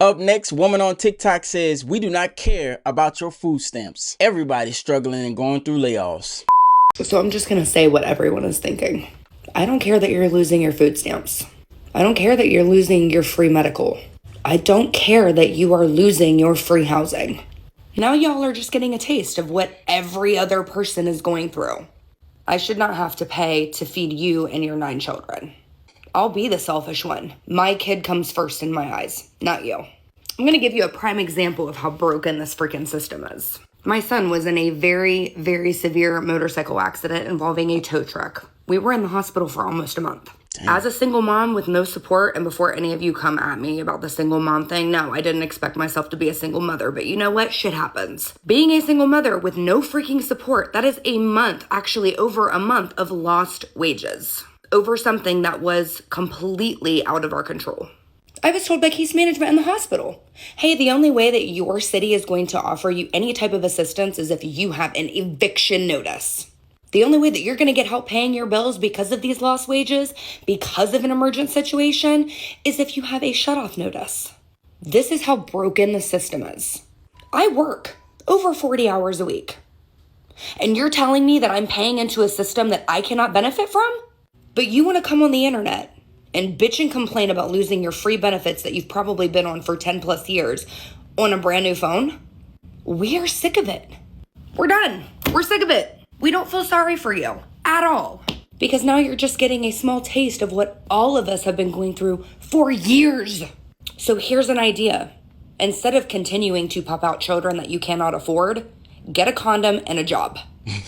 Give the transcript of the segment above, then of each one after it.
Up next, woman on TikTok says, we do not care about your food stamps. Everybody's struggling and going through layoffs. So I'm just gonna say what everyone is thinking. I don't care that you're losing your food stamps. I don't care that you're losing your free medical. I don't care that you are losing your free housing. Now y'all are just getting a taste of what every other person is going through. I should not have to pay to feed you and your 9 children. I'll be the selfish one. My kid comes first in my eyes, not you. I'm gonna give you a prime example of how broken this freaking system is. My son was in a very, very severe motorcycle accident involving a tow truck. We were in the hospital for almost a month. Damn. As a single mom with no support, and before any of you come at me about the single mom thing, no, I didn't expect myself to be a single mother, but you know what? Shit happens. Being a single mother with no freaking support, that is a month, actually over a month of lost wages over something that was completely out of our control. I was told by case management in the hospital, hey, the only way that your city is going to offer you any type of assistance is if you have an eviction notice. The only way that you're going to get help paying your bills because of these lost wages, because of an emergent situation, is if you have a shutoff notice. This is how broken the system is. I work over 40 hours a week. And you're telling me that I'm paying into a system that I cannot benefit from? But you want to come on the internet and bitch and complain about losing your free benefits that you've probably been on for 10 plus years on a brand new phone? We are sick of it. We're done. We're sick of it. We don't feel sorry for you at all. Because now you're just getting a small taste of what all of us have been going through for years. So here's an idea. Instead of continuing to pop out children that you cannot afford, get a condom and a job.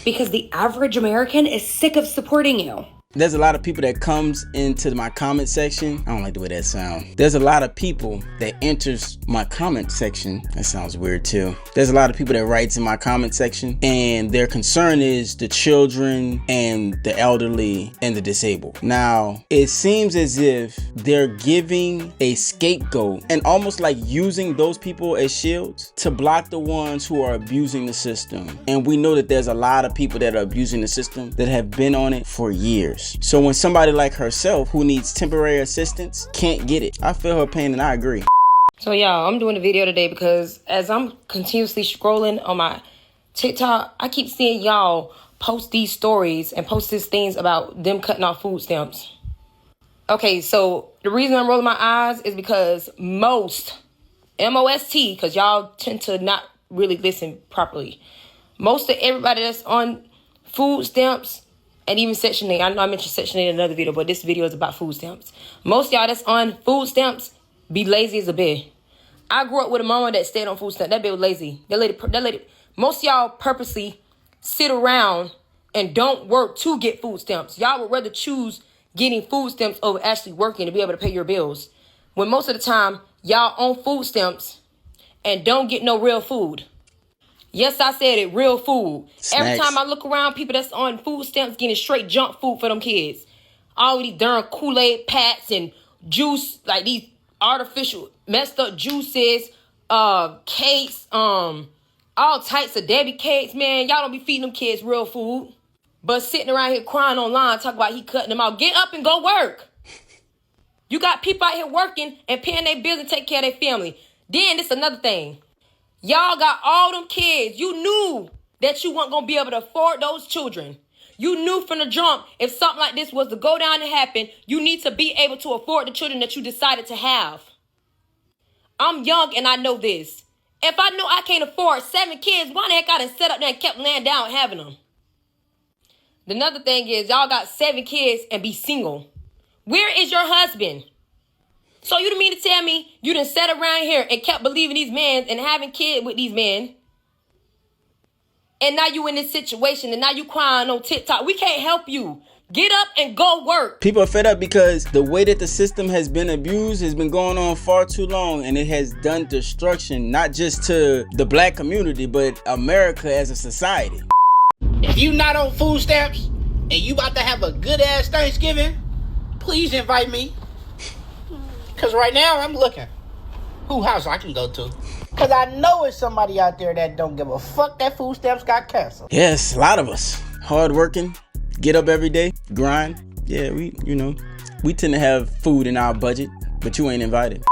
Because the average American is sick of supporting you. There's a lot of people that comes into my comment section. I don't like the way that sounds. There's a lot of people that enters my comment section. That sounds weird too. There's a lot of people that writes in my comment section, and their concern is the children and the elderly and the disabled. Now, it seems as if they're giving a scapegoat and almost like using those people as shields to block the ones who are abusing the system. And we know that there's a lot of people that are abusing the system that have been on it for years. So when somebody like herself who needs temporary assistance can't get it, I feel her pain and I agree. So y'all, I'm doing a video today because as I'm continuously scrolling on my TikTok, I keep seeing y'all post these stories and post these things about them cutting off food stamps. Okay, so the reason I'm rolling my eyes is because most, M-O-S-T, because y'all tend to not really listen properly. Most of everybody that's on food stamps, and even Section 8, I know I mentioned Section 8 in another video, but this video is about food stamps. Most of y'all that's on food stamps be lazy as a bear. I grew up with a mama that stayed on food stamps. That bitch was lazy. That lady, most of y'all purposely sit around and don't work to get food stamps. Y'all would rather choose getting food stamps over actually working to be able to pay your bills. When most of the time, y'all on food stamps and don't get no real food. Yes, I said it, real food. Snacks. Every time I look around, people that's on food stamps getting straight junk food for them kids. All these darn Kool-Aid packs and juice, like these artificial messed up juices, cakes, all types of Debbie cakes, man. Y'all don't be feeding them kids real food. But sitting around here crying online, talking about he cutting them out. Get up and go work. You got people out here working and paying their bills and taking care of their family. Then this another thing. Y'all got all them kids. You knew that you weren't going to be able to afford those children. You knew from the jump, if something like this was to go down and happen, you need to be able to afford the children that you decided to have. I'm young and I know this. If I know I can't afford 7 kids, why the heck I done set up there and kept laying down having them? Another thing is, y'all got 7 kids and be single. Where is your husband? So you didn't mean to tell me you done sat around here and kept believing these men and having kids with these men. And now you in this situation and now you crying on TikTok. We can't help you. Get up and go work. People are fed up because the way that the system has been abused has been going on far too long, and it has done destruction, not just to the black community, but America as a society. If you not on food stamps and you about to have a good ass Thanksgiving, please invite me. Cause right now I'm looking who house I can go to. Cause I know it's somebody out there that don't give a fuck that food stamps got canceled. Yes, a lot of us. Hard working, get up every day, grind. Yeah, we tend to have food in our budget, but you ain't invited.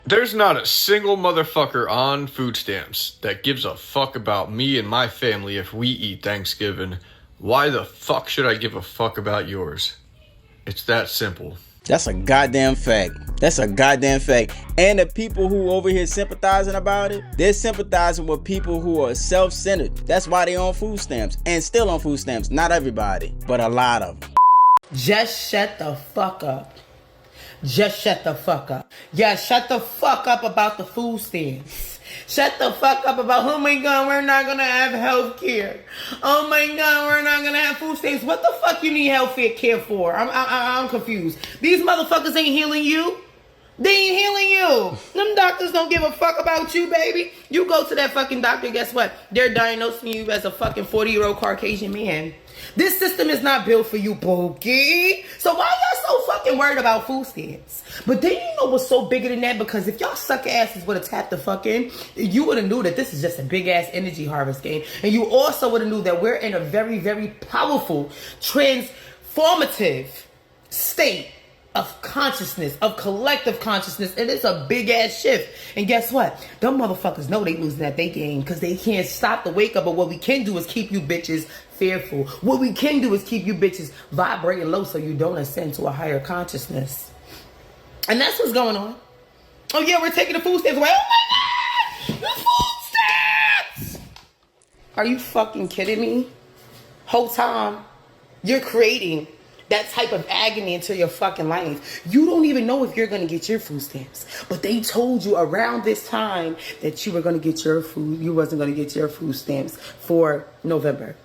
There's not a single motherfucker on food stamps that gives a fuck about me and my family if we eat Thanksgiving. Why the fuck should I give a fuck about yours? It's that simple. That's a goddamn fact. That's a goddamn fact. And the people who over here sympathizing about it, they're sympathizing with people who are self-centered. That's why they on food stamps and still on food stamps. Not everybody, but a lot of them. Just shut the fuck up. Just shut the fuck up. Yeah, shut the fuck up about the food stamps. Shut the fuck up about, oh my God, we're not gonna have health care. Oh my God, we're not gonna have food stamps. What the fuck you need health care for? I'm confused. These motherfuckers ain't healing you. They ain't healing you. Them doctors don't give a fuck about you, baby. You go to that fucking doctor, guess what? They're diagnosing you as a fucking 40-year-old Caucasian man. This system is not built for you, Boogie. So why y'all so fucking worried about food stamps? But then you know what's so bigger than that? Because if y'all sucker asses would have tapped the fuck in, you would have knew that this is just a big ass energy harvest game. And you also would have knew that we're in a very, very powerful, transformative state of consciousness, of collective consciousness, and it's a big ass shift. And guess what? Them motherfuckers know they losing at they game because they can't stop the wake up. But what we can do is keep you bitches fearful. What we can do is keep you bitches vibrating low so you don't ascend to a higher consciousness. And that's what's going on. Oh yeah, we're taking the food stamps away. Oh my God, the food stamps! Are you fucking kidding me? Whole time you're creating that type of agony into your fucking life. You don't even know if you're going to get your food stamps. But they told you around this time that you were going to get your food. You wasn't going to get your food stamps for November.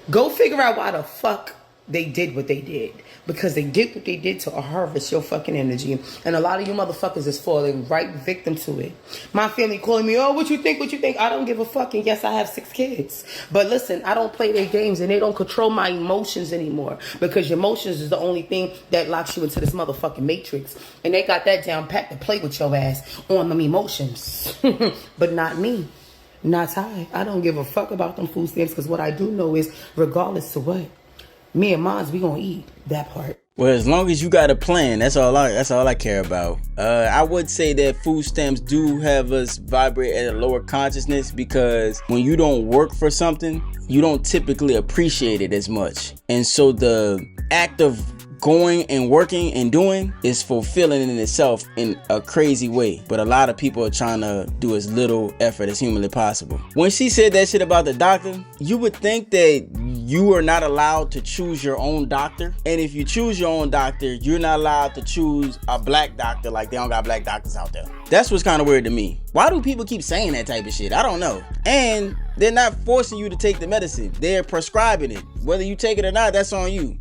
Go figure out why the fuck they did what they did. Because they did what they did to harvest your fucking energy. And a lot of you motherfuckers is falling right victim to it. My family calling me, oh, what you think, what you think? I don't give a fuck. And yes, I have 6 kids. But listen, I don't play their games and they don't control my emotions anymore. Because your emotions is the only thing that locks you into this motherfucking matrix. And they got that down pat to play with your ass on them emotions. But not me. Not I. I don't give a fuck about them food stamps. Because what I do know is, regardless to what, me and mines, we gonna eat that part. Well, as long as you got a plan, that's all I care about. I would say that food stamps do have us vibrate at a lower consciousness because when you don't work for something, you don't typically appreciate it as much. And so the act of going and working and doing is fulfilling in itself in a crazy way. But a lot of people are trying to do as little effort as humanly possible. When she said that shit about the doctor, you would think that you are not allowed to choose your own doctor. And if you choose your own doctor, you're not allowed to choose a black doctor, like they don't got black doctors out there. That's what's kind of weird to me. Why do people keep saying that type of shit? I don't know. And they're not forcing you to take the medicine. They're prescribing it. Whether you take it or not, that's on you.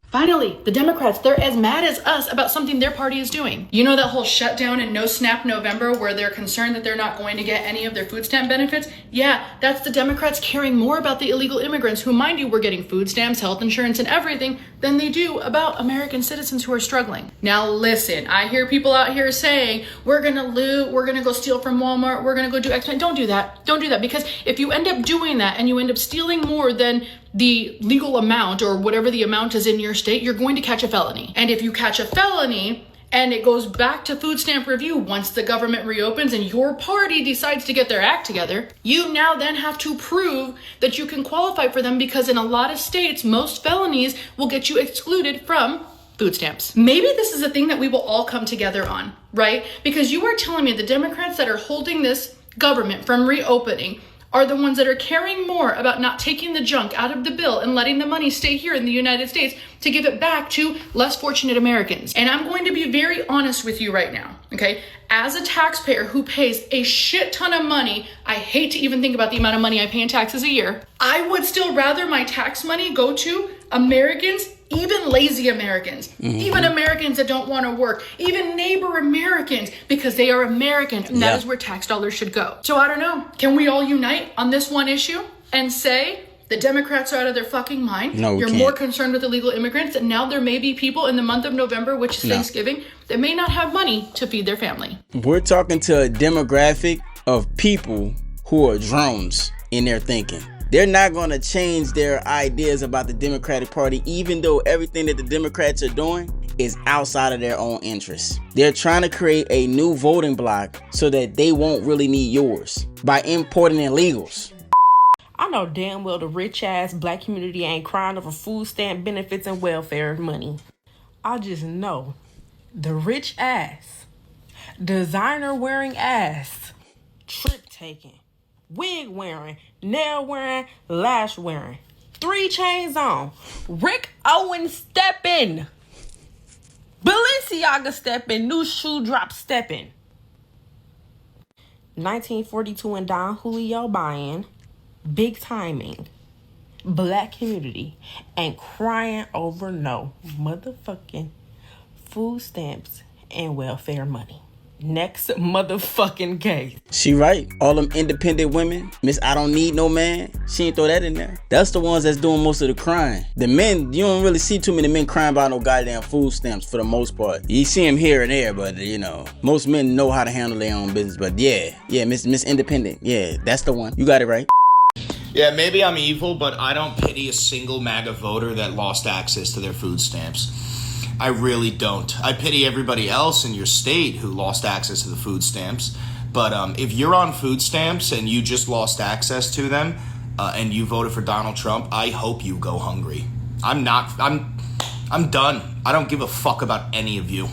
Finally, the Democrats, they're as mad as us about something their party is doing. You know that whole shutdown and no snap November where they're concerned that they're not going to get any of their food stamp benefits? Yeah, that's the Democrats caring more about the illegal immigrants who, mind you, were getting food stamps, health insurance, and everything than they do about American citizens who are struggling. Now listen, I hear people out here saying, we're gonna loot, we're gonna go steal from Walmart, we're gonna go do X. Don't do that. Don't do that, because if you end up doing that and you end up stealing more than the legal amount or whatever the amount is in your state, you're going to catch a felony. And if you catch a felony and it goes back to food stamp review once the government reopens and your party decides to get their act together, you now then have to prove that you can qualify for them, because in a lot of states, most felonies will get you excluded from food stamps. Maybe this is a thing that we will all come together on, right? Because you are telling me the Democrats that are holding this government from reopening are the ones that are caring more about not taking the junk out of the bill and letting the money stay here in the United States to give it back to less fortunate Americans. And I'm going to be very honest with you right now, okay? As a taxpayer who pays a shit ton of money, I hate to even think about the amount of money I pay in taxes a year, I would still rather my tax money go to Americans, even lazy Americans, even Americans that don't want to work, even neighbor Americans, because they are American, and that is where tax dollars should go. So I don't know, can we all unite on this one issue and say the Democrats are out of their fucking mind? No, we You're can't. more concerned with illegal immigrants, and now there may be people in the month of November, which is Thanksgiving, that may not have money to feed their family. We're talking to a demographic of people who are drones in their thinking. They're not going to change their ideas about the Democratic Party, even though everything that the Democrats are doing is outside of their own interests. They're trying to create a new voting bloc so that they won't really need yours by importing illegals. I know damn well the rich ass black community ain't crying over food stamp benefits and welfare money. I just know the rich ass, designer wearing ass, trip taking, wig wearing, nail wearing, lash wearing, 3 chains on, Rick Owens stepping, Balenciaga stepping, new shoe drop stepping, 1942 and Don Julio buying, big timing, black community ain't crying over no motherfucking food stamps and welfare money. Next motherfucking case. She right. All them independent women, Miss I don't need no man, she ain't throw that in there. That's the ones that's doing most of the crying. The men, you don't really see too many men crying about no goddamn food stamps for the most part. You see them here and there, but you know, most men know how to handle their own business. But yeah, Miss Independent, yeah, that's the one. You got it right. Yeah, maybe I'm evil, but I don't pity a single MAGA voter that lost access to their food stamps. I really don't. I pity everybody else in your state who lost access to the food stamps. But if you're on food stamps and you just lost access to them and you voted for Donald Trump, I hope you go hungry. I'm done. I don't give a fuck about any of you.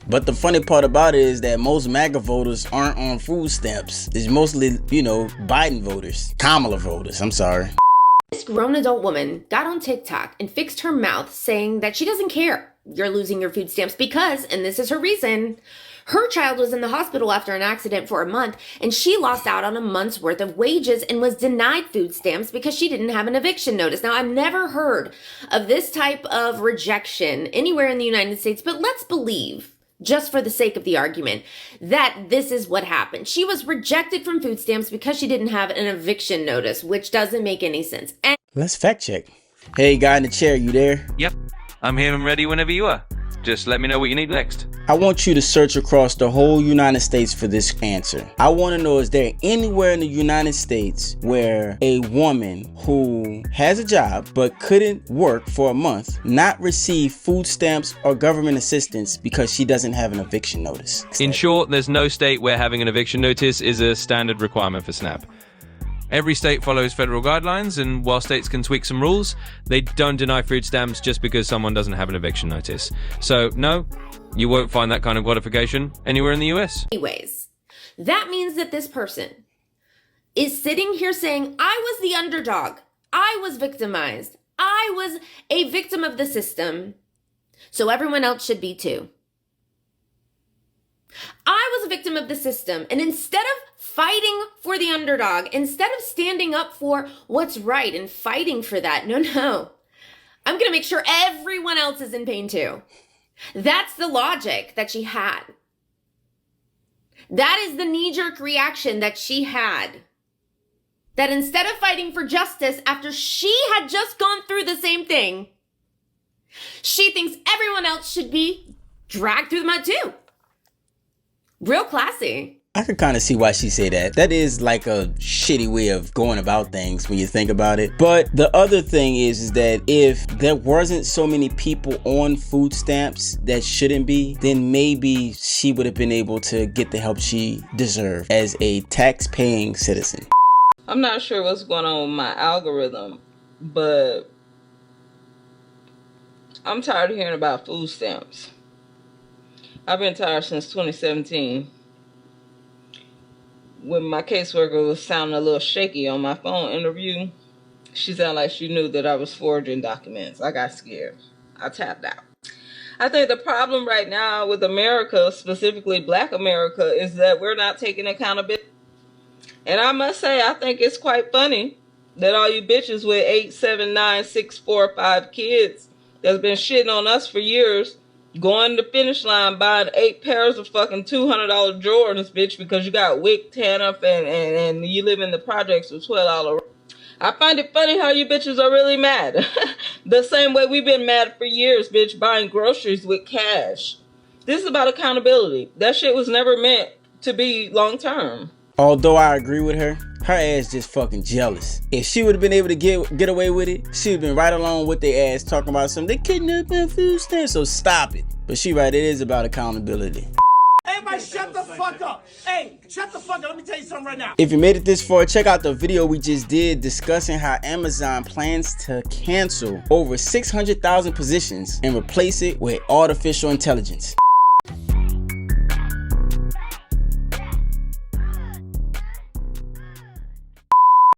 But the funny part about it is that most MAGA voters aren't on food stamps. It's mostly, Biden voters. Kamala voters, I'm sorry. This grown adult woman got on TikTok and fixed her mouth saying that she doesn't care you're losing your food stamps because, and this is her reason, her child was in the hospital after an accident for a month and she lost out on a month's worth of wages and was denied food stamps because she didn't have an eviction notice. Now, I've never heard of this type of rejection anywhere in the United States, but let's believe, just for the sake of the argument, that this is what happened. She was rejected from food stamps because she didn't have an eviction notice, which doesn't make any sense. And let's fact check. Hey, guy in the chair, you there? Yep, I'm here and ready whenever you are. Just let me know what you need next. I want you to search across the whole United States for this answer. I want to know, is there anywhere in the United States where a woman who has a job but couldn't work for a month not receive food stamps or government assistance because she doesn't have an eviction notice? In short, there's no state where having an eviction notice is a standard requirement for SNAP. Every state follows federal guidelines, and while states can tweak some rules, they don't deny food stamps just because someone doesn't have an eviction notice. So, no, you won't find that kind of gratification anywhere in the US. anyways, that means that this person is sitting here saying, I was the underdog. I was victimized. I was a victim of the system. So everyone else should be too. I was a victim of the system, and instead of fighting for the underdog, instead of standing up for what's right and fighting for that, no, I'm going to make sure everyone else is in pain too. That's the logic that she had. That is the knee-jerk reaction that she had. That instead of fighting for justice after she had just gone through the same thing, she thinks everyone else should be dragged through the mud too. Real classy. I could kind of see why she said that. That is like a shitty way of going about things when you think about it. But the other thing is that if there wasn't so many people on food stamps that shouldn't be, then maybe she would have been able to get the help she deserved as a tax-paying citizen. I'm not sure what's going on with my algorithm, but I'm tired of hearing about food stamps. I've been tired since 2017. When my caseworker was sounding a little shaky on my phone interview, she sounded like she knew that I was forging documents. I got scared. I tapped out. I think the problem right now with America, specifically Black America, is that we're not taking accountability. And I must say, I think it's quite funny that all you bitches with 8, 7, 9, 6, 4, 5 kids that's been shitting on us for years going to the finish line buying 8 pairs of fucking $200 Jordans, bitch, because you got wick, tan up, and you live in the projects with $12. I find it funny how you bitches are really mad. The same way we've been mad for years, bitch, buying groceries with cash. This is about accountability. That shit was never meant to be long term. Although I agree with her, Her ass just fucking jealous. If she would have been able to get away with it, she would have been right along with their ass talking about something. They kidnapping food stamps, so stop it. But she right, it is about accountability. Everybody shut the fuck up. Hey, shut the fuck up. Let me tell you something right now. If you made it this far, check out the video we just did discussing how Amazon plans to cancel over 600,000 positions and replace it with artificial intelligence.